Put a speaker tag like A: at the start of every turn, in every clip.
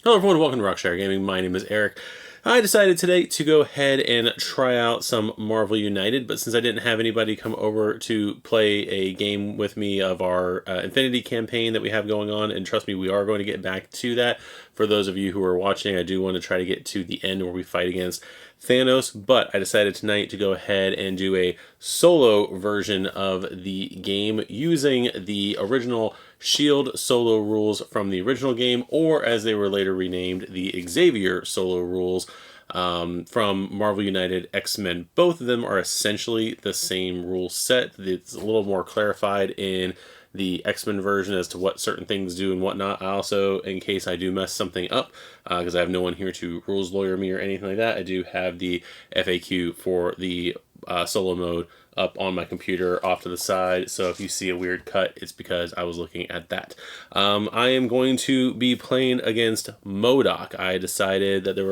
A: Hello everyone, welcome to Rockshire Gaming. My name is Eric. I decided today to go ahead and try out some Marvel United, but since I didn't have anybody come over to play a game with me of our Infinity campaign that we have going on, and trust me, we are going to get back to that. For those of you who are watching, I do want to try to get to the end where we fight against Thanos, but I decided tonight to go ahead and do a solo version of the game using the original Shield solo rules from the original game, or as they were later renamed, the Xavier solo rules from Marvel United X-Men. Both of them are essentially the same rule set. It's a little more clarified in the X-Men version as to what certain things do and whatnot. I also, in case I do mess something up, because I have no one here to rules lawyer me or anything like that, I do have the FAQ for the solo mode up on my computer off to the side, so if you see a weird cut, it's because I was looking at that. I am going to be playing against MODOK. I decided that there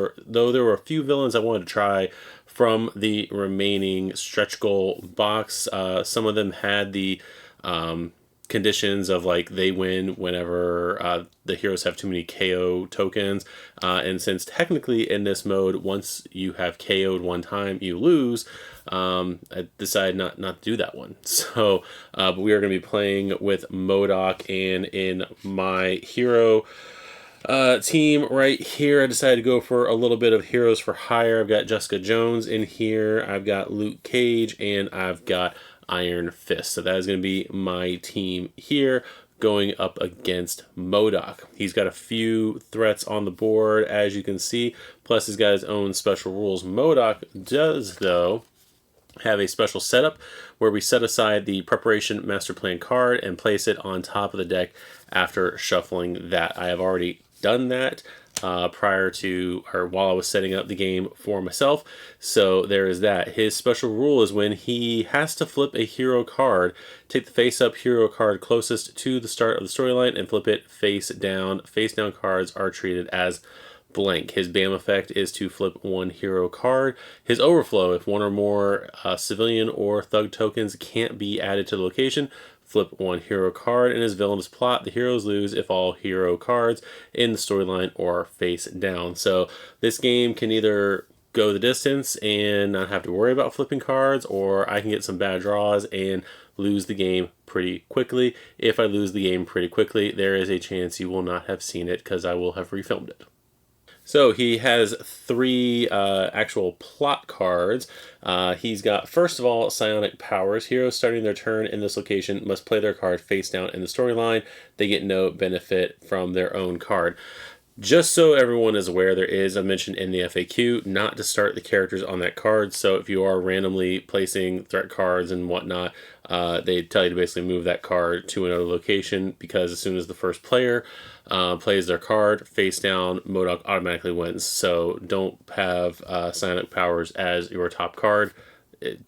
A: were a few villains I wanted to try from the remaining stretch goal box. Some of them had the conditions of like they win whenever the heroes have too many KO tokens, and since technically in this mode once you have KO'd one time you lose, I decided not to do that one. So but we are going to be playing with MODOK, and in my hero team right here I decided to go for a little bit of heroes for hire. I've got Jessica Jones in here, I've got Luke Cage, and I've got Iron Fist. So that is going to be my team here going up against MODOK. He's got a few threats on the board, as you can see, plus he's got his own special rules. MODOK does, though, have a special setup where we set aside the Preparation Master Plan card and place it on top of the deck after shuffling that. I have already done that prior to, or while I was setting up the game for myself. So there is that. His special rule is when he has to flip a hero card, take the face-up hero card closest to the start of the storyline and flip it face down. Face-down cards are treated as blank. His BAM effect is to flip one hero card. His overflow, if one or more civilian or thug tokens can't be added to the location, flip one hero card. In his villainous plot, the heroes lose if all hero cards in the storyline are face down. So this game can either go the distance and not have to worry about flipping cards, or I can get some bad draws and lose the game pretty quickly. If I lose the game pretty quickly, there is a chance you will not have seen it because I will have refilmed it. So he has three actual plot cards. He's got, first of all, psionic powers. Heroes starting their turn in this location must play their card face down in the storyline. They get no benefit from their own card. Just so everyone is aware, there is a mention in the FAQ not to start the characters on that card. So if you are randomly placing threat cards and whatnot, they tell you to basically move that card to another location, because as soon as the first player plays their card face down, MODOK automatically wins. So don't have psionic powers as your top card.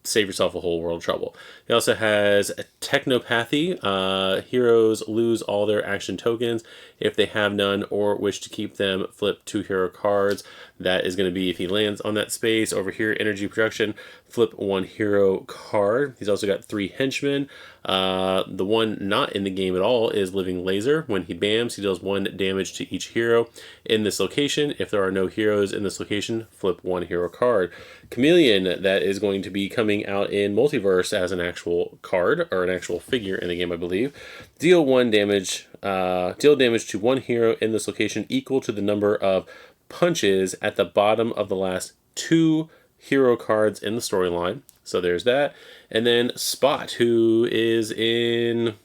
A: Save yourself a whole world of trouble. He also has technopathy. Heroes lose all their action tokens if they have none or wish to keep them. Flip two hero cards. That is going to be if he lands on that space. Over here, energy production, flip one hero card. He's also got three henchmen. The one not in the game at all is Living Laser. When he bams, he deals 1 damage to each hero in this location. If there are no heroes in this location, flip one hero card. Chameleon, that is going to be coming out in Multiverse as an actual card, or an actual figure in the game, I believe. Deal damage to one hero in this location equal to the number of punches at the bottom of the last 2 hero cards in the storyline. So there's that. And then Spot, who is in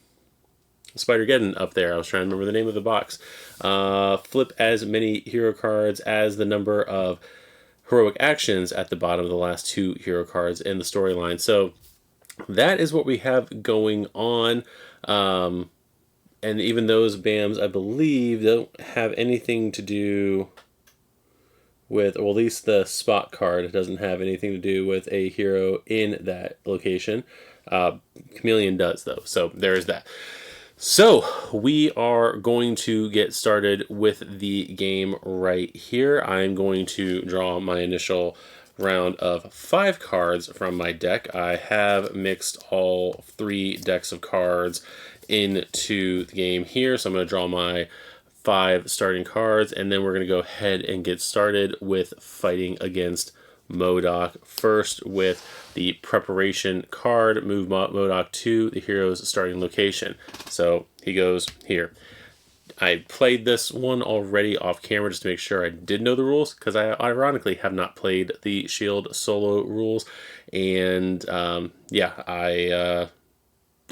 A: Spider-Geddon up there. I was trying to remember the name of the box. Flip as many hero cards as the number of heroic actions at the bottom of the last 2 hero cards in the storyline. So that is what we have going on. And even those BAMs, I believe, don't have anything to do with, or at least the Spot card doesn't have anything to do with a hero in that location. Chameleon does, though. So there's that. So we are going to get started with the game right here. I'm going to draw my initial round of 5 cards from my deck. I have mixed all 3 decks of cards into the game here. So I'm going to draw my 5 starting cards, and then we're going to go ahead and get started with fighting against MODOK. First with the preparation card, move MODOK to the hero's starting location. So he goes here. I played this one already off camera just to make sure I did know the rules, because I ironically have not played the Shield solo rules, and yeah, I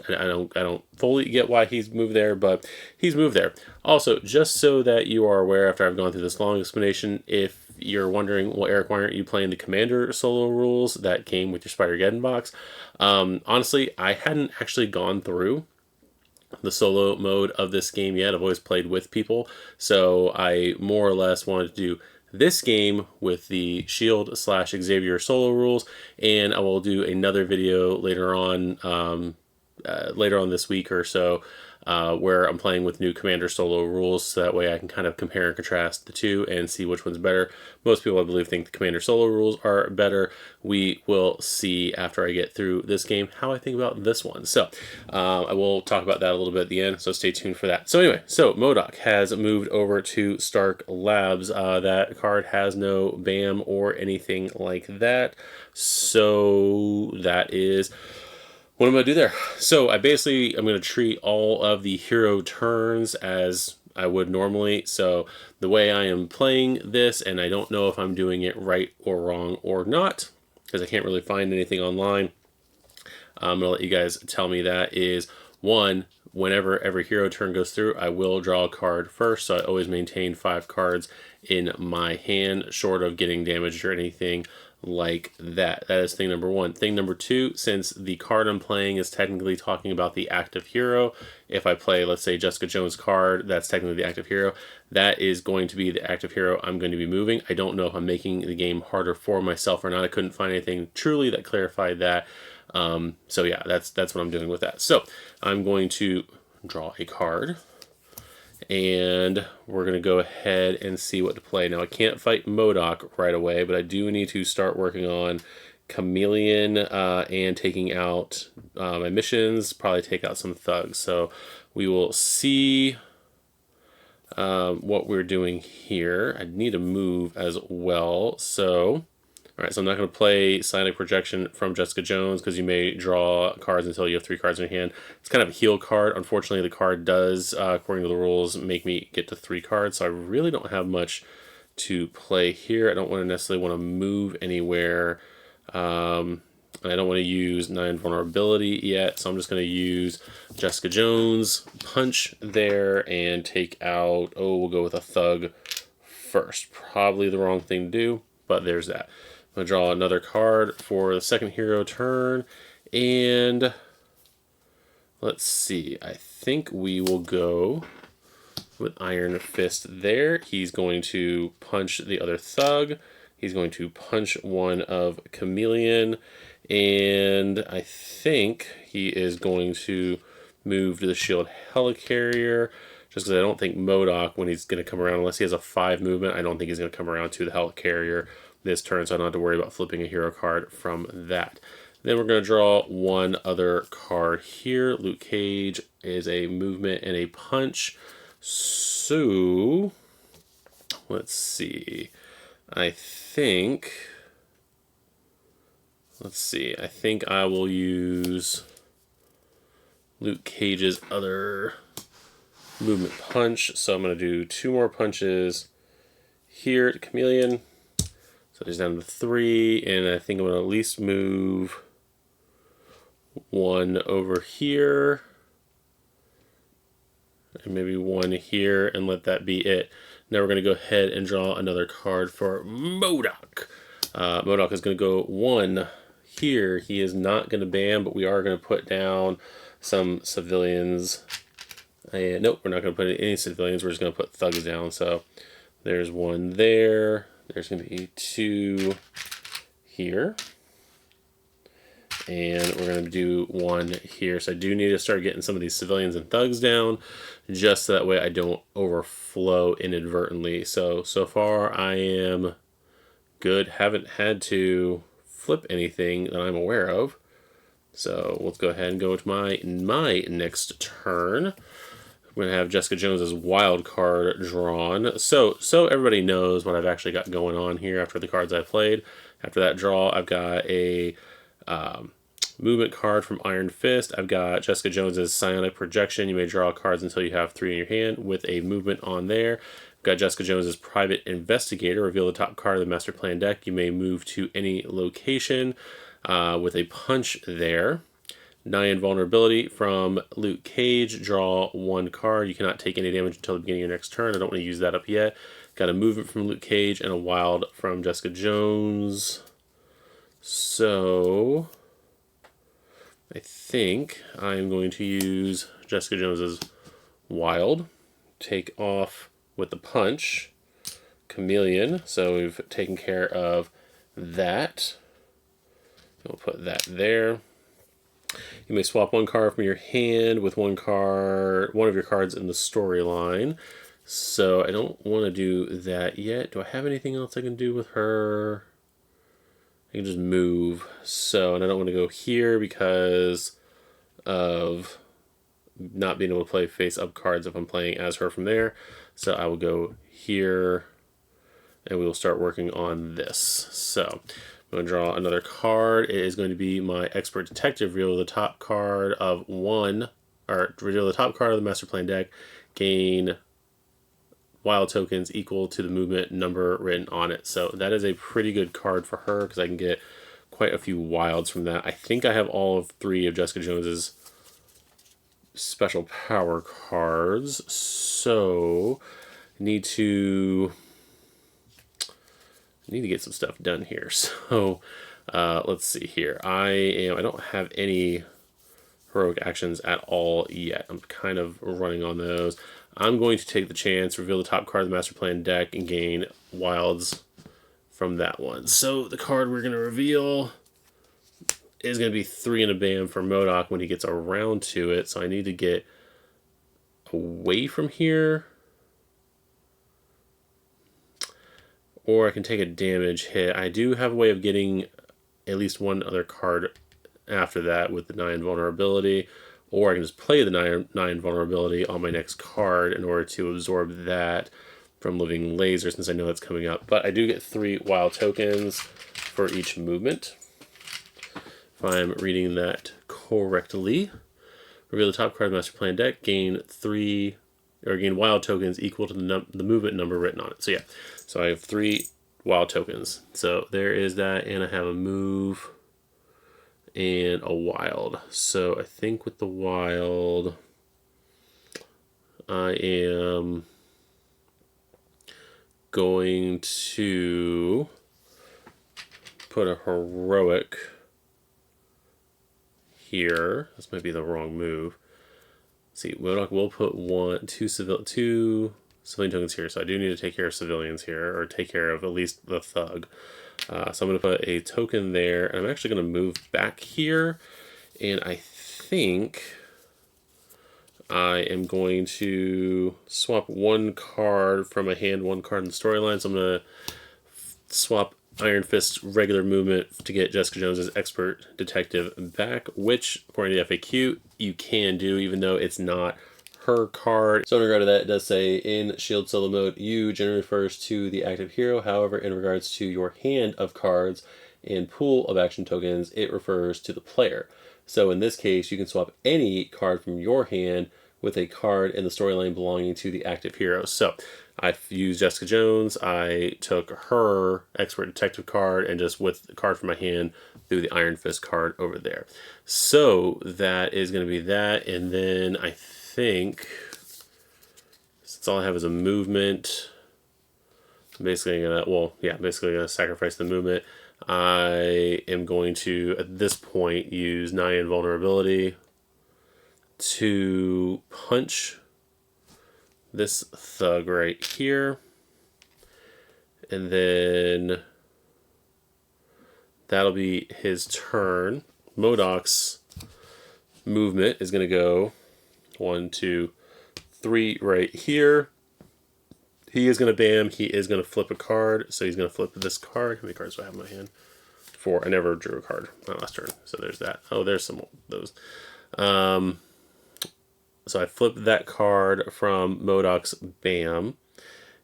A: don't fully get why he's moved there, but he's moved there. Also, just so that you are aware, after I've gone through this long explanation, if you're wondering, well, Eric, why aren't you playing the Commander solo rules that came with your Spider-Geddon box? Honestly, I hadn't actually gone through the solo mode of this game yet. I've always played with people, so I more or less wanted to do this game with the Shield / Xavier solo rules, and I will do another video later on this week or so, where I'm playing with new Commander solo rules, so that way I can kind of compare and contrast the two and see which one's better. Most people, I believe, think the Commander solo rules are better. We will see after I get through this game how I think about this one. So I will talk about that a little bit at the end, so stay tuned for that. So anyway, so MODOK has moved over to Stark Labs. That card has no BAM or anything like that, so that is what I'm going to do there. So I'm going to treat all of the hero turns as I would normally. So the way I am playing this, and I don't know if I'm doing it right or wrong or not, because I can't really find anything online. I'm going to let you guys tell me that is, one, whenever every hero turn goes through, I will draw a card first. So I always maintain 5 cards in my hand, short of getting damaged or anything like that. That is thing number 1. Thing number 2, since the card I'm playing is technically talking about the active hero, if I play, let's say, Jessica Jones card, that's technically the active hero. That is going to be the active hero I'm going to be moving. I don't know if I'm making the game harder for myself or not. I couldn't find anything truly that clarified that. So yeah, that's what I'm doing with that. So I'm going to draw a card, and we're going to go ahead and see what to play. Now, I can't fight MODOK right away, but I do need to start working on Chameleon and taking out my missions, probably take out some thugs. So we will see what we're doing here. I need to move as well. So, all right, so I'm not going to play Psionic Projection from Jessica Jones, because you may draw cards until you have 3 cards in your hand. It's kind of a heal card. Unfortunately, the card does, according to the rules, make me get to 3 cards, so I really don't have much to play here. I don't necessarily want to move anywhere. And I don't want to use 9 vulnerability yet, so I'm just going to use Jessica Jones, punch there, and take out, we'll go with a thug first. Probably the wrong thing to do, but there's that. I'm going to draw another card for the second hero turn, and let's see, I think we will go with Iron Fist there. He's going to punch the other thug. He's going to punch one of Chameleon, and I think he is going to move to the Shield Helicarrier, just because I don't think MODOK, when he's going to come around, unless he has a 5 movement, I don't think he's going to come around to the Helicarrier this turn, so I don't have to worry about flipping a hero card from that. Then we're going to draw one other card here. Luke Cage is a movement and a punch. So, let's see. I think I will use Luke Cage's other movement punch. So I'm going to do 2 more punches here to Chameleon. So he's down to 3, and I think I'm going to at least move 1 over here, and maybe 1 here, and let that be it. Now we're going to go ahead and draw another card for MODOK. MODOK is going to go 1 here. He is not going to BAM, but we are going to put down some civilians. And nope, we're not going to put any civilians. We're just going to put thugs down. So there's 1 there. There's going to be 2 here. And we're going to do 1 here. So I do need to start getting some of these civilians and thugs down, just so that way I don't overflow inadvertently. So far I am good. Haven't had to flip anything that I'm aware of. So let's go ahead and go to my next turn. We're going to have Jessica Jones's wild card drawn. So everybody knows what I've actually got going on here after the cards I played. After that draw, I've got a movement card from Iron Fist. I've got Jessica Jones's Psionic Projection. You may draw cards until you have 3 in your hand with a movement on there. I've got Jessica Jones's Private Investigator. Reveal the top card of the Master Plan deck. You may move to any location with a punch there. 9 Vulnerability from Luke Cage. Draw 1 card. You cannot take any damage until the beginning of your next turn. I don't want to use that up yet. Got a movement from Luke Cage and a wild from Jessica Jones. So I think I'm going to use Jessica Jones's wild. Take off with the punch. Chameleon. So we've taken care of that. We'll put that there. You may swap 1 card from your hand with one of your cards in the storyline. So I don't want to do that yet. Do I have anything else I can do with her? I can just move. So, and I don't want to go here because of not being able to play face-up cards if I'm playing as her from there. So I will go here, and we will start working on this. So I'm going to draw another card. It is going to be my Expert Detective. Reveal the top card of reveal the top card of the Master Plan deck. Gain wild tokens equal to the movement number written on it. So that is a pretty good card for her because I can get quite a few wilds from that. I think I have all of 3 of Jessica Jones's special power cards. So I need to get some stuff done here. So let's see here. I don't have any heroic actions at all yet. I'm kind of running on those. I'm going to take the chance, reveal the top card of the Master Plan deck, and gain wilds from that one. So the card we're going to reveal is going to be 3 and a bam for MODOK when he gets around to it. So I need to get away from here. Or I can take a damage hit. I do have a way of getting at least 1 other card after that with the 9 vulnerability. Or I can just play the 9 vulnerability on my next card in order to absorb that from Living Laser since I know that's coming up. But I do get 3 wild tokens for each movement, if I'm reading that correctly. Reveal the top card of the Master Plan deck. Gain wild tokens equal to the movement number written on it. So yeah, so I have 3 wild tokens. So there is that, and I have a move and a wild. So I think with the wild, I am going to put a heroic here. This might be the wrong move. Let's see, MODOK will put 2 civilian tokens here, so I do need to take care of civilians here, or take care of at least the thug. So I'm going to put a token there, and I'm actually going to move back here, and I think I am going to swap 1 card from a hand, 1 card in the storyline. So I'm going to swap Iron Fist's regular movement to get Jessica Jones's Expert Detective back, which, according to the FAQ, you can do, even though it's not her card. So in regard to that, it does say, in Shield Solo Mode, you generally refers to the active hero. However, in regards to your hand of cards and pool of action tokens, it refers to the player. So in this case, you can swap any card from your hand with a card in the storyline belonging to the active hero. So I've used Jessica Jones. I took her Expert Detective card and just with the card from my hand threw the Iron Fist card over there. So that is going to be that. And then I think, since all I have is a movement, I'm basically gonna sacrifice the movement. I am going to, at this point, use 9 vulnerability to punch this thug right here, and then that'll be his turn. MODOK's movement is going to go 1, 2, 3 right here. He is going to bam. He is going to flip a card. So he's going to flip this card. How many cards do I have in my hand? 4. I never drew a card my last turn. So there's that. Oh, there's some of those. So I flip that card from MODOK's BAM.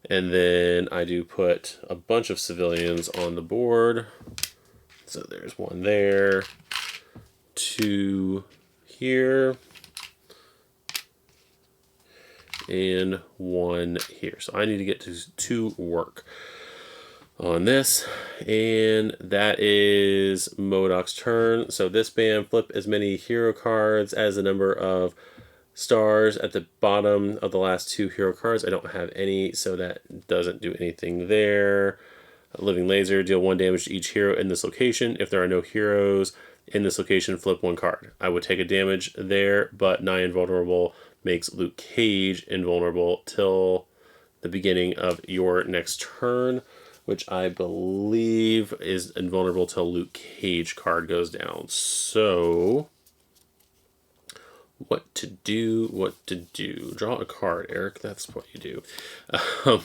A: And then I do put a bunch of civilians on the board. So there's one there, two here, and one here. So I need to get to 2 work on this, and that is MODOK's turn. So this BAM, flip as many hero cards as the number of stars at the bottom of the last 2 hero cards. I don't have any, so that doesn't do anything there. A living laser, deal 1 damage to each hero in this location. If there are no heroes in this location, flip 1 card. I would take a damage there, but 9 invulnerable makes Luke Cage invulnerable till the beginning of your next turn, which I believe is invulnerable till Luke Cage card goes down. So what to do, what to do. Draw a card, Eric. That's what you do.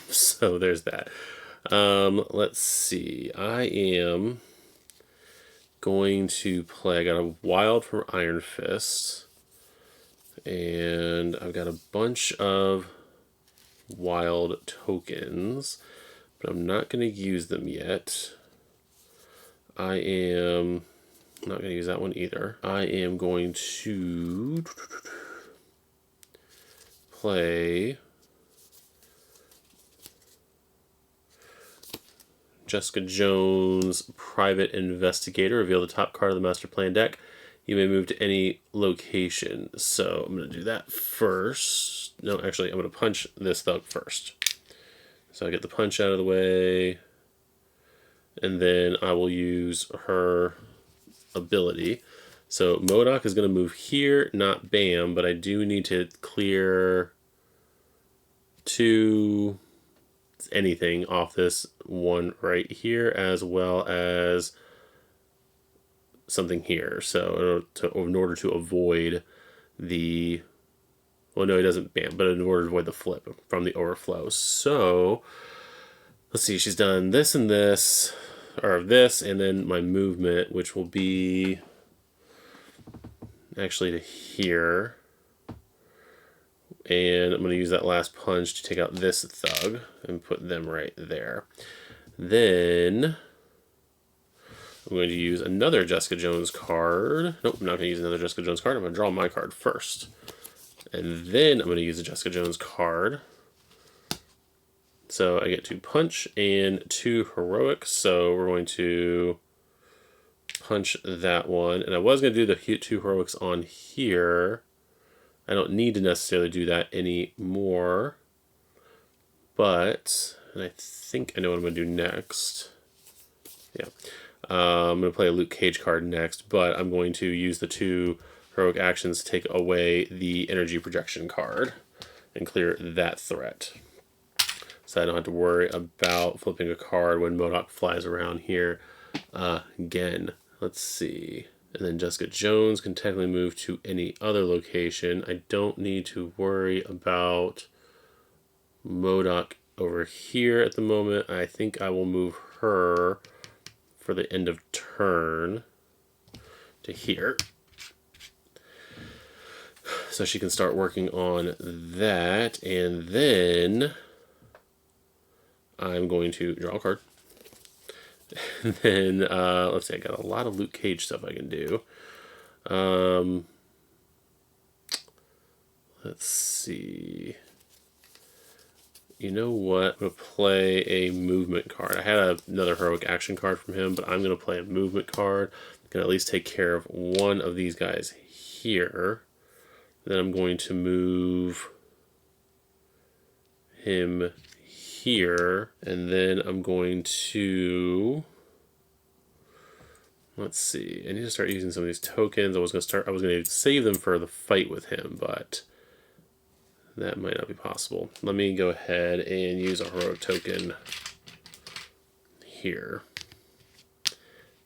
A: So there's that. Let's see. I am going to play. I got a wild from Iron Fist. And I've got a bunch of wild tokens, but I'm not going to use them yet. I am not going to use that one either. I am going to play Jessica Jones, Private Investigator. Reveal the top card of the Master Plan deck. You may move to any location. So I'm going to do that first. No, actually, I'm going to punch this thug first. So I get the punch out of the way. And then I will use her ability. So MODOK is going to move here, not BAM, but I do need to clear 2 anything off this one right here, as well as something here. So in order to avoid the, well, no, he doesn't BAM, but in order to avoid the flip from the overflow. So let's see, she's done this and this, or this, and then my movement, which will be actually to here. And I'm going to use that last punch to take out this thug and put them right there. Then I'm going to use another Jessica Jones card. Nope, I'm not going to use another Jessica Jones card. I'm going to draw my card first. And then I'm going to use a Jessica Jones card. So I get 2 punch and 2 heroic. So we're going to punch that one. And I was going to do the 2 heroics on here. I don't need to necessarily do that anymore. But, and I think I know what I'm going to do next. Yeah. I'm going to play a Luke Cage card next, but I'm going to use the 2 heroic actions to take away the energy projection card and clear that threat. So I don't have to worry about flipping a card when MODOK flies around here again. Let's see. And then Jessica Jones can technically move to any other location. I don't need to worry about MODOK over here at the moment. I think I will move her for the end of turn to here. So she can start working on that. And then I'm going to draw a card. And then, let's see, I got a lot of Luke Cage stuff I can do. Let's see. You know what? I'm going to play a movement card. I had another heroic action card from him, but I'm going to play a movement card. I can at least take care of one of these guys here. Then I'm going to move him here, and then I'm going to, let's see, I need to start using some of these tokens. I was going to save them for the fight with him, but that might not be possible. Let me go ahead and use a heroic token here.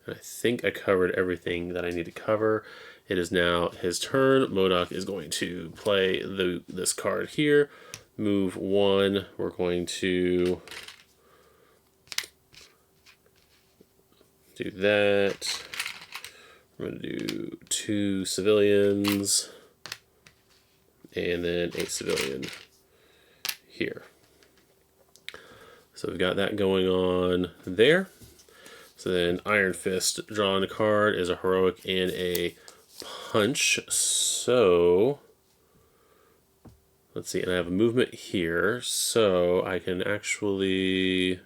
A: I think I covered everything that I need to cover. It is now his turn. MODOK is going to play this card here. Move 1. We're going to do that. We're going to do 2 civilians. and then a civilian here. So we've got that going on there. So then Iron Fist, drawing a card, is a heroic and a punch. So let's see, and I have a movement here, so I can actually...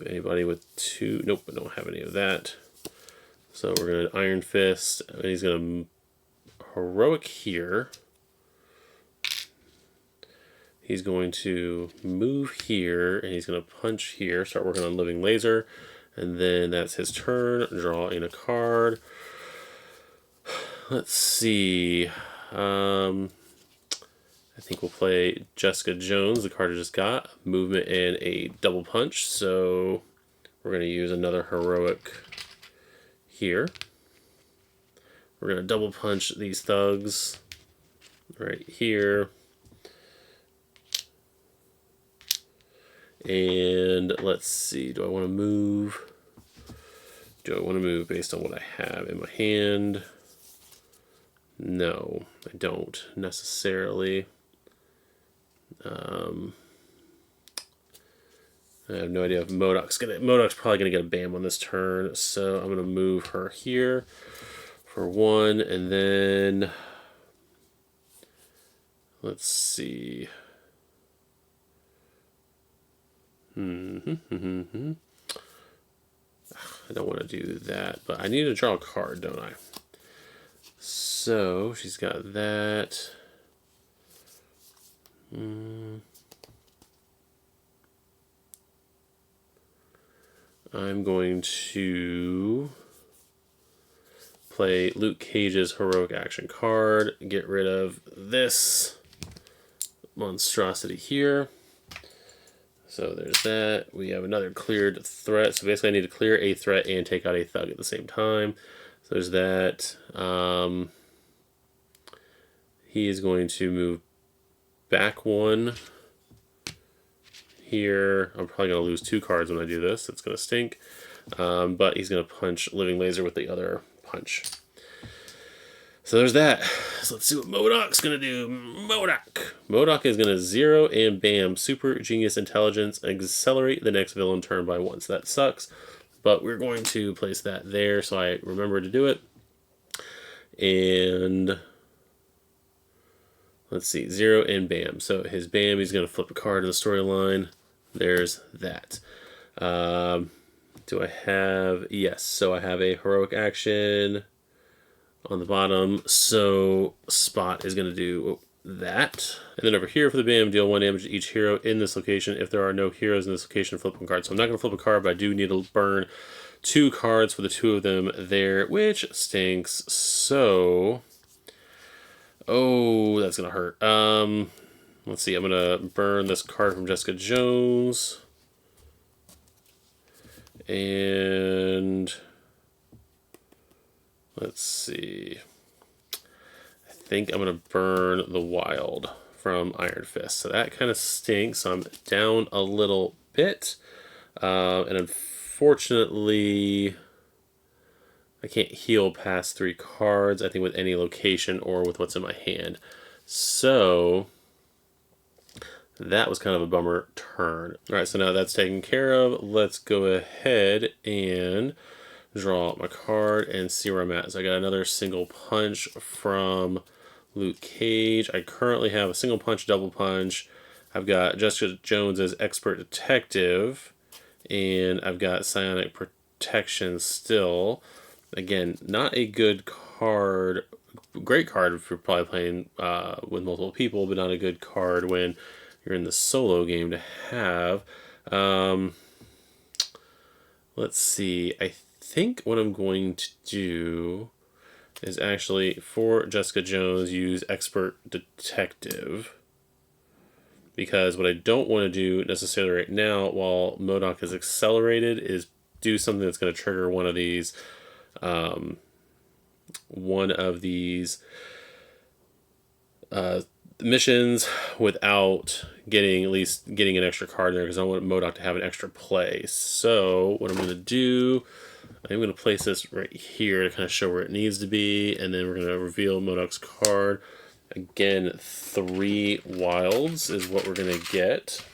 A: Anybody with 2? Nope, I don't have any of that. So we're going to Iron Fist, and he's going to heroic here. He's going to move here, and he's going to punch here, start working on Living Laser, and then that's his turn, draw in a card. Let's see. I think we'll play Jessica Jones, the card I just got, movement and a double punch, so we're going to use another heroic here. We're going to double punch these thugs right here. And let's see, do I want to move? Do I want to move based on what I have in my hand? No, I don't necessarily. I have no idea if MODOK's probably gonna get a BAM on this turn, so I'm gonna move her here for 1, and then let's see. I don't want to do that, but I need to draw a card, don't I? So she's got that. I'm going to play Luke Cage's heroic action card, get rid of this monstrosity here. So there's that. We have another cleared threat. So basically I need to clear a threat and take out a thug at the same time. So there's that. He is going to move back 1 here. I'm probably going to lose 2 cards when I do this. It's going to stink. But he's going to punch Living Laser with the other punch. So there's that. So let's see what MODOK's going to do. MODOK is going to 0 and BAM, Super Genius Intelligence, accelerate the next villain turn by 1. So that sucks. But we're going to place that there so I remember to do it. And let's see, 0 and BAM. So his BAM, he's going to flip a card in the storyline. There's that. Do I have... Yes, so I have a heroic action on the bottom. So Spot is going to do that. And then over here for the BAM, deal 1 damage to each hero in this location. If there are no heroes in this location, flip 1 card. So I'm not going to flip a card, but I do need to burn 2 cards for the 2 of them there, which stinks. So... Oh, that's going to hurt. Let's see, I'm going to burn this card from Jessica Jones. And let's see. I think I'm going to burn the Wild from Iron Fist. So that kind of stinks. So I'm down a little bit. And unfortunately, I can't heal past 3 cards, I think, with any location or with what's in my hand. So that was kind of a bummer turn. All right, so now that's taken care of. Let's go ahead and draw my card and see where I'm at. So I got another single punch from Luke Cage. I currently have a single punch, double punch. I've got Jessica Jones as Expert Detective, and I've got Psionic Protection still. Again, not a good card. Great card if you're probably playing with multiple people, but not a good card when you're in the solo game to have. Let's see. I think what I'm going to do is actually, for Jessica Jones, use Expert Detective. Because what I don't want to do necessarily right now, while MODOK is accelerated, is do something that's going to trigger one of these missions without at least getting an extra card there, because I want MODOK to have an extra play. So what I'm going to do, I'm going to place this right here to kind of show where it needs to be, and then we're going to reveal MODOK's card. Again, 3 wilds is what we're going to get.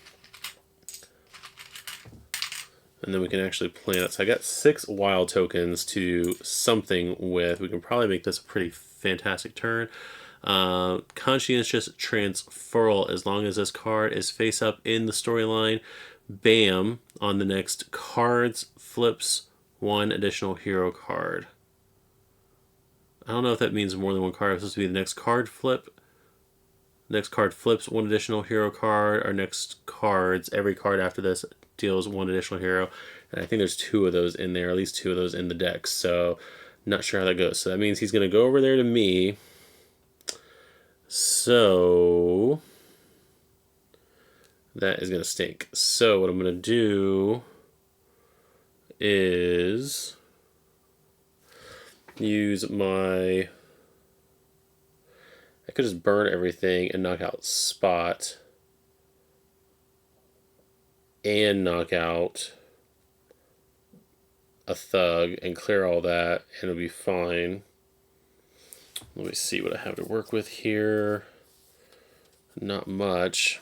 A: And then we can actually plan it. So I got 6 wild tokens to something with. We can probably make this a pretty fantastic turn. Conscientious Transferal. As long as this card is face up in the storyline, bam, on the next cards, flips 1 additional hero card. I don't know if that means more than 1 card. It's supposed to be the next card flip. Next card flips 1 additional hero card. Our next cards, every card after this deals 1 additional hero. And I think there's 2 of those in there, at least 2 of those in the deck. So not sure how that goes. So that means he's going to go over there to me. So that is going to stink. So what I'm going to do is use my... I could just burn everything and knock out Spot and knock out a Thug and clear all that, and it'll be fine. Let me see what I have to work with here. Not much.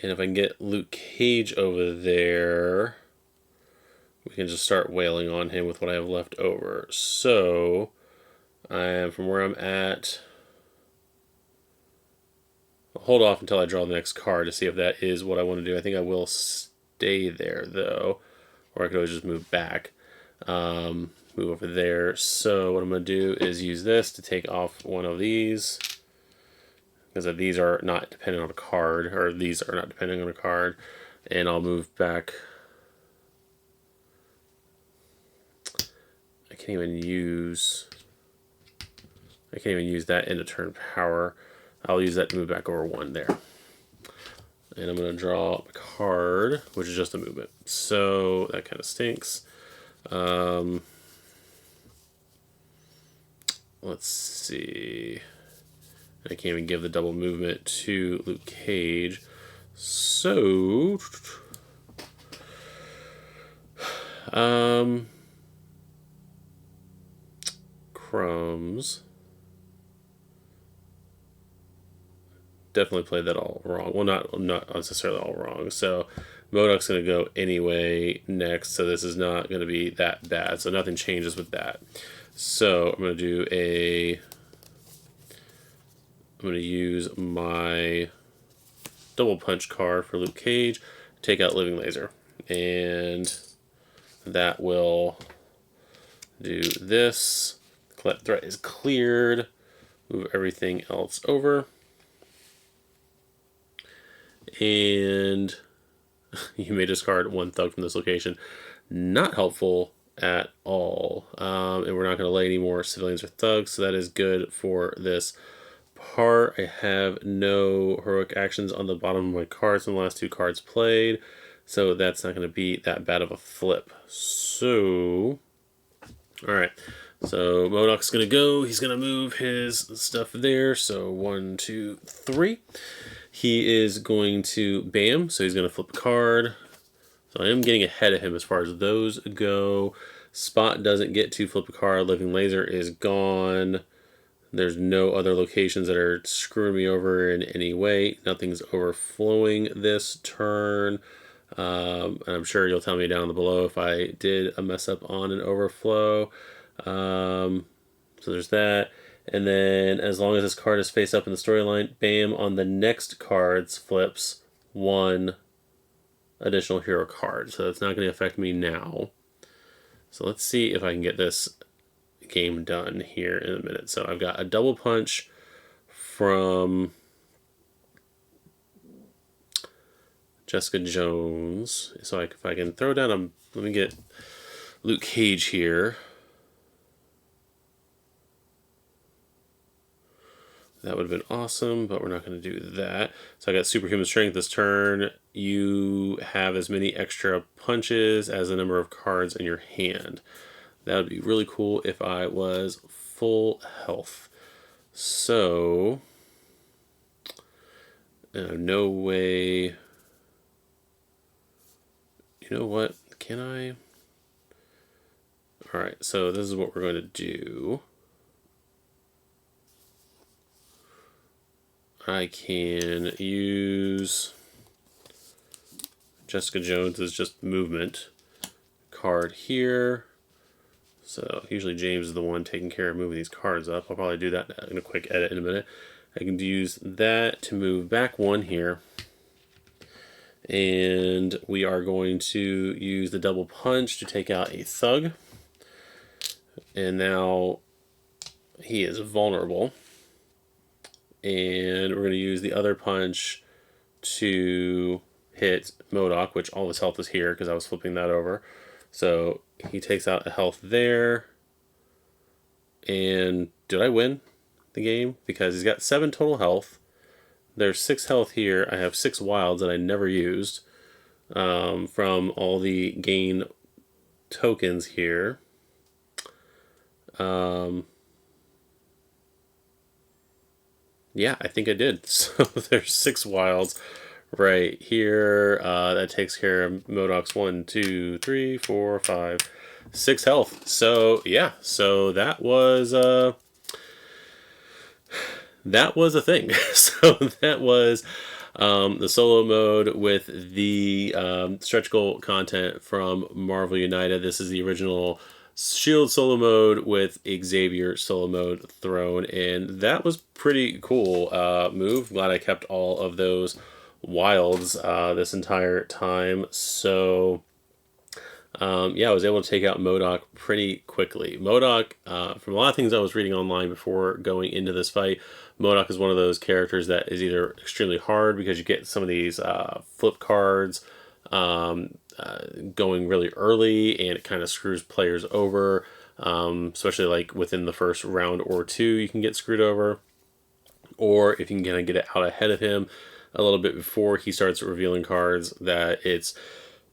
A: And if I can get Luke Cage over there, we can just start wailing on him with what I have left over. So I am from where I'm at. I'll hold off until I draw the next card to see if that is what I want to do. I think I will stay there though, or I could always just move back, move over there. So what I'm going to do is use this to take off one of these, because these are not dependent on a card, or these are not dependent on a card, and I'll move back. I can't even use that end of turn power. I'll use that to move back over 1 there. And I'm going to draw a card, which is just a movement. So that kind of stinks. Let's see. I can't even give the double movement to Luke Cage. So Crumbs. Definitely played that all wrong. Well, not necessarily all wrong. So MODOK's going to go anyway next, so this is not going to be that bad. So nothing changes with that. So I'm going to do I'm going to use my double punch card for Luke Cage, take out Living Laser, and that will do this. Collect threat is cleared. Move everything else over. And you may discard 1 Thug from this location. Not helpful at all. And we're not going to lay any more civilians or thugs, so that is good for this part. I have no heroic actions on the bottom of my cards in the last 2 cards played, so that's not going to be that bad of a flip. So, alright. So MODOK's going to go. He's going to move his stuff there. So 1, 2, 3. He is going to bam, so he's going to flip a card. So I am getting ahead of him as far as those go. Spot doesn't get to flip a card. Living Laser is gone. There's no other locations that are screwing me over in any way. Nothing's overflowing this turn. And I'm sure you'll tell me down below if I did a mess up on an overflow. So there's that. And then as long as this card is face up in the storyline, bam, on the next cards flips 1 additional hero card. So that's not going to affect me now. So let's see if I can get this game done here in a minute. So I've got a double punch from Jessica Jones. So if I can throw down let me get Luke Cage here. That would have been awesome, but we're not going to do that. So I got Superhuman Strength this turn. You have as many extra punches as the number of cards in your hand. That would be really cool if I was full health. So, no way. You know what? Can I? All right, so this is what we're going to do. I can use Jessica Jones as just movement card here. So usually James is the one taking care of moving these cards up. I'll probably do that in a quick edit in a minute. I can use that to move back one here. And we are going to use the double punch to take out a thug. And now he is vulnerable. And we're going to use the other punch to hit MODOK, which all of his health is here because I was flipping that over. So he takes out a health there. And did I win the game? Because he's got 7 total health. There's 6 health here. I have 6 wilds that I never used from all the gain tokens here. Yeah, I think I did. So there's 6 wilds right here. That takes care of MODOK's 1, 2, 3, 4, 5, 6 health. So yeah, so that was a thing. So that was the solo mode with the stretch goal content from Marvel United. This is the original Shield solo mode with Xavier solo mode thrown in. That was pretty cool move. Glad I kept all of those wilds this entire time. So yeah, I was able to take out MODOK pretty quickly. MODOK, from a lot of things I was reading online before going into this fight, MODOK is one of those characters that is either extremely hard because you get some of these flip cards going really early and it kind of screws players over, especially like within the first round or two you can get screwed over, or if you can kind of get it out ahead of him a little bit before he starts revealing cards, that it's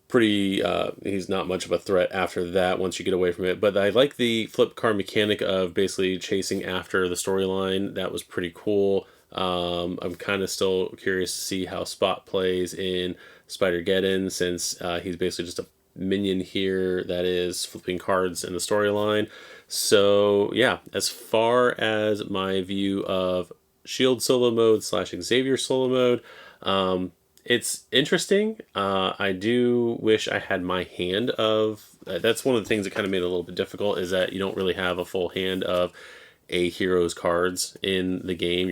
A: pretty he's not much of a threat after that once you get away from it. But I like the flip card mechanic of basically chasing after the storyline. That was pretty cool. I'm kind of still curious to see how Spot plays in Spider-Geddon, since he's basically just a minion here that is flipping cards in the storyline. So yeah, as far as my view of Shield solo mode / Xavier solo mode, it's interesting. I do wish I had my hand of... that's one of the things that kind of made it a little bit difficult, is that you don't really have a full hand of a hero's cards in the game.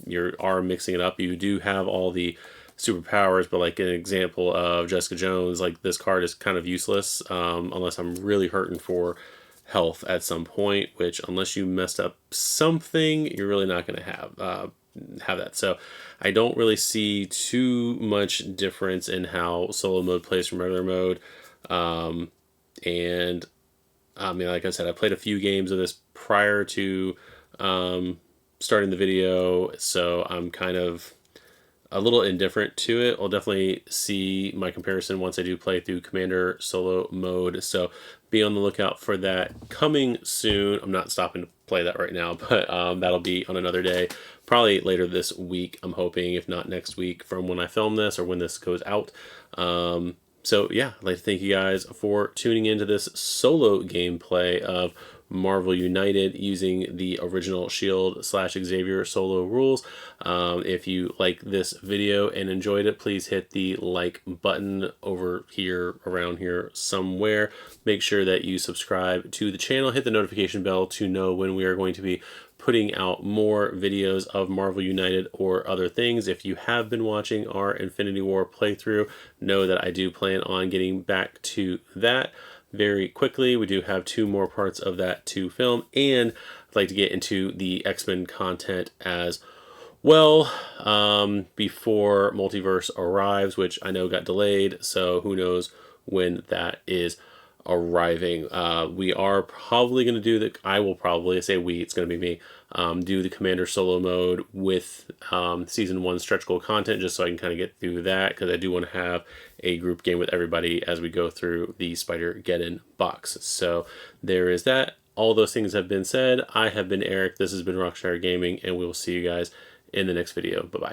A: You are mixing it up. You do have all the superpowers, but like an example of Jessica Jones, like this card is kind of useless unless I'm really hurting for health at some point, which unless you messed up something, you're really not going to have that. So I don't really see too much difference in how solo mode plays from regular mode. And I mean, like I said, I played a few games of this prior to starting the video, so I'm kind of a little indifferent to it. I'll definitely see my comparison once I do play through Commander solo mode, so be on the lookout for that coming soon. I'm not stopping to play that right now, but that'll be on another day, probably later this week, I'm hoping, if not next week from when I film this or when this goes out. So yeah, I'd like to thank you guys for tuning into this solo gameplay of Marvel United using the original Shield / Xavier solo rules. If you like this video and enjoyed it, please hit the like button over here, around here somewhere. Make sure that you subscribe to the channel, hit the notification bell to know when we are going to be putting out more videos of Marvel United or other things. If you have been watching our Infinity War playthrough, know that I do plan on getting back to that very quickly. We do have 2 more parts of that to film, and I'd like to get into the X-Men content as well before Multiverse arrives, which I know got delayed, so who knows when that is arriving. We are probably going to do I will probably, I say we, it's going to be me, do the Commander solo mode with Season 1 stretch goal content, just so I can kind of get through that, because I do want to have a group game with everybody as we go through the Spider-Geddon box. So there is that. All those things have been said. I have been Eric. This has been Rockstar Gaming, and we will see you guys in the next video. Bye-bye.